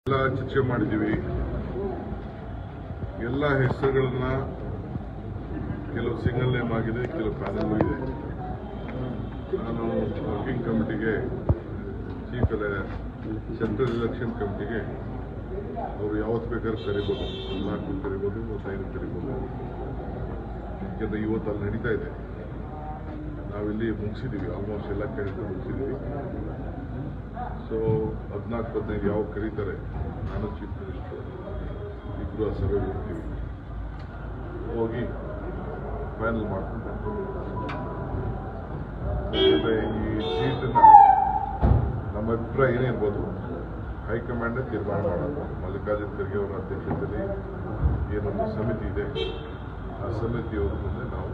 ಎಲ್ಲ ಚರ್ಚೆ ಮಾಡಿದ್ದೀವಿ. ಎಲ್ಲ ಹೆಸರುಗಳನ್ನ ಕೆಲವು ಸಿಂಗಲ್ ನೇಮ್ ಆಗಿದೆ, ಕೆಲವು ಪ್ಯಾನಲ್ ಇದೆ. ನಾನು ವರ್ಕಿಂಗ್ ಕಮಿಟಿಗೆ ಚೀಫ್ ಸೆಂಟ್ರಲ್ ಎಲೆಕ್ಷನ್ ಕಮಿಟಿಗೆ ಅವರು ಯಾವತ್ತು ಬೇಕಾದ್ರೂ ಕರಿಬೋದು, 4 ಕರಿಬೋದು, 5 ಕರಿಬೋದು. ಯಾಕೆಂದರೆ ಇವತ್ತು ಅಲ್ಲಿ ನಡೀತಾ ಇದೆ. ನಾವಿಲ್ಲಿ ಮುಗಿಸಿದ್ದೀವಿ, ಆಲ್ಮೋಸ್ಟ್ ಎಲ್ಲ ಕರೀತಾ ಮುಗಿಸಿದ್ದೀವಿ. ಸೊ 14-15 ಯಾವ ಕರೀತಾರೆ, ನಾನು ಚೀಫ್ ಮಿನಿಸ್ಟರ್ ಇಬ್ಬರು ಆ ಸಭೆಗೆ ಹೋಗ್ತೀವಿ, ಹೋಗಿ ಫೈನಲ್ ಮಾಡ್ಕೊಂಡು ಈ ಸೀಟನ್ನು ನಮ್ಮ ಅಭಿಪ್ರಾಯ ಏನೇ ಇರ್ಬೋದು ಹೈಕಮಾಂಡೇ ತೀರ್ಮಾನ ಮಾಡೋದು. ಮಲ್ಲಿಕಾರ್ಜುನ ಖರ್ಗೆ ಅವರ ಅಧ್ಯಕ್ಷತೆಯಲ್ಲಿ ಏನೊಂದು ಸಮಿತಿ ಇದೆ, ಆ ಸಮಿತಿಯವರ ಮುಂದೆ ನಾವು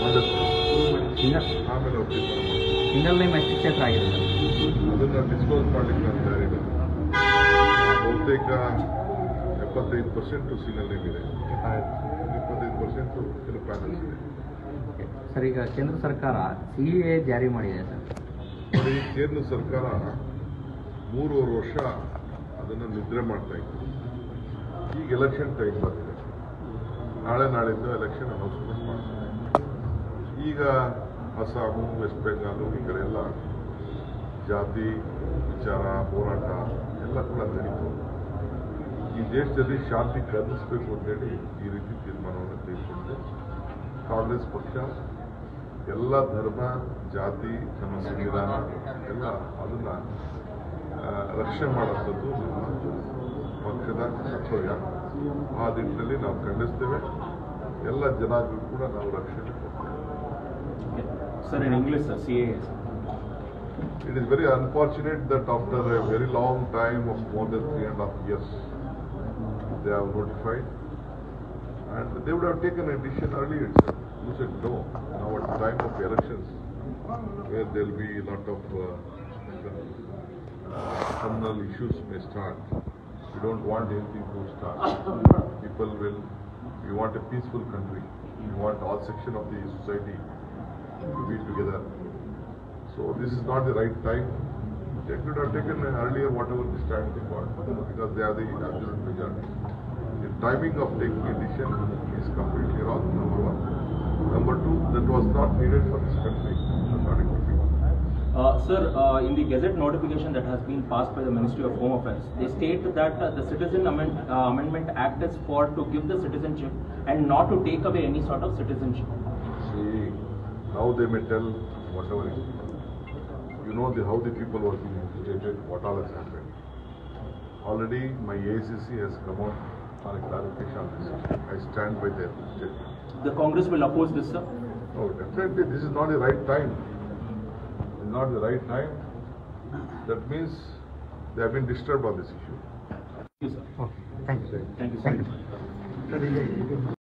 ಮಂಡಿಸ್ತೀವಿ. ಆಮೇಲೆ ಅವ್ರು ತೀರ್ಮಾನ ಮಾಡ್ತೀವಿ. ಸಿಂಗಲ್ ನೇಮ್ ಎಷ್ಟು ಕ್ಷೇತ್ರ ಆಗಿದೆ ಅದನ್ನು ಡಿಸ್ಕ್ಲೋಸ್ ಮಾಡಲಿಕ್ಕೆ ನಾನು ತಯಾರಿಲ್ಲ. ಬಹುತೇಕ 75% ಸಿಂಗಲ್ ನೇಮ್ ಇದೆ, 25% ಕೆಲವು ಪ್ಯಾನಲ್ಸ್ ಇದೆ. ಸರ್, ಈಗ ಕೇಂದ್ರ ಸರ್ಕಾರ CAA ಜಾರಿ ಮಾಡಿದೆ ಸರ್. ನೋಡಿ, ಕೇಂದ್ರ ಸರ್ಕಾರ 3.5 ವರ್ಷ ಅದನ್ನು ನಿದ್ರೆ ಮಾಡ್ತಾ ಇತ್ತು. ಈಗ ಎಲೆಕ್ಷನ್ ಟೈಮ್ ಬಂದಿದೆ, ನಾಳೆಯಿಂದ ಎಲೆಕ್ಷನ್ ಅನೌನ್ಸ್ಮೆಂಟ್ ಮಾಡ್ತಾರೆ. ಈಗ ಅಸ್ಸಾಮು, ವೆಸ್ಟ್ ಬೆಂಗಾಲು ಈ ಕಡೆ ಎಲ್ಲ ಜಾತಿ ವಿಚಾರ ಹೋರಾಟ ಎಲ್ಲ ಕೂಡ ನಡೀತು. ಈ ದೇಶದಲ್ಲಿ ಶಾಂತಿ ಕಲ್ಪಿಸಬೇಕು ಅಂತೇಳಿ ಈ ರೀತಿ ತೀರ್ಮಾನವನ್ನು ತೆಗೆದುಕೊಂಡಿದೆ. ಕಾಂಗ್ರೆಸ್ ಪಕ್ಷ ಎಲ್ಲ ಧರ್ಮ ಜಾತಿ ನಮ್ಮ ಸಂವಿಧಾನ ಎಲ್ಲ ಅದನ್ನು ರಕ್ಷಣೆ ಮಾಡುವಂಥದ್ದು ನಮ್ಮ ಪಕ್ಷದ ಕರ್ತವ್ಯ. ಆ ನಿಟ್ಟಿನಲ್ಲಿ ನಾವು ಖಂಡಿಸ್ತೇವೆ. ಎಲ್ಲ ಜನಾಂಗಕ್ಕೂ ಕೂಡ ನಾವು ರಕ್ಷಣೆ ಕೊಡ್ತೇವೆ. Sir, in English, sir, CAA. It is very unfortunate that after a very long time of more than 3.5 years, they have notified, and they would have taken a decision earlier itself. You said no. Now at the time of elections, where there will be a lot of criminal issues may start. We don't want anything to start. We want a peaceful country. We want all sections of the society to be together. So this is not the right time. They could have taken earlier whatever the stand they got, because they are the absolute majority. The timing of taking a decision is completely wrong, number one. Number two, that was not needed for this country, according to me. Sir, in the Gazette notification that has been passed by the Ministry of Home Affairs, they state that the Citizen Amendment Act is for to give the citizenship and not to take away any sort of citizenship. See, now they may tell whatever it is. You know how the people were being agitated, what all has happened. Already my AICC has come out on a clarification on this issue. I stand by their statement. The Congress will oppose this, sir? No, definitely this is not the right time. It's not the right time. That means they have been disturbed on this issue. Yes, sir. Okay, thank you. Thank you, sir.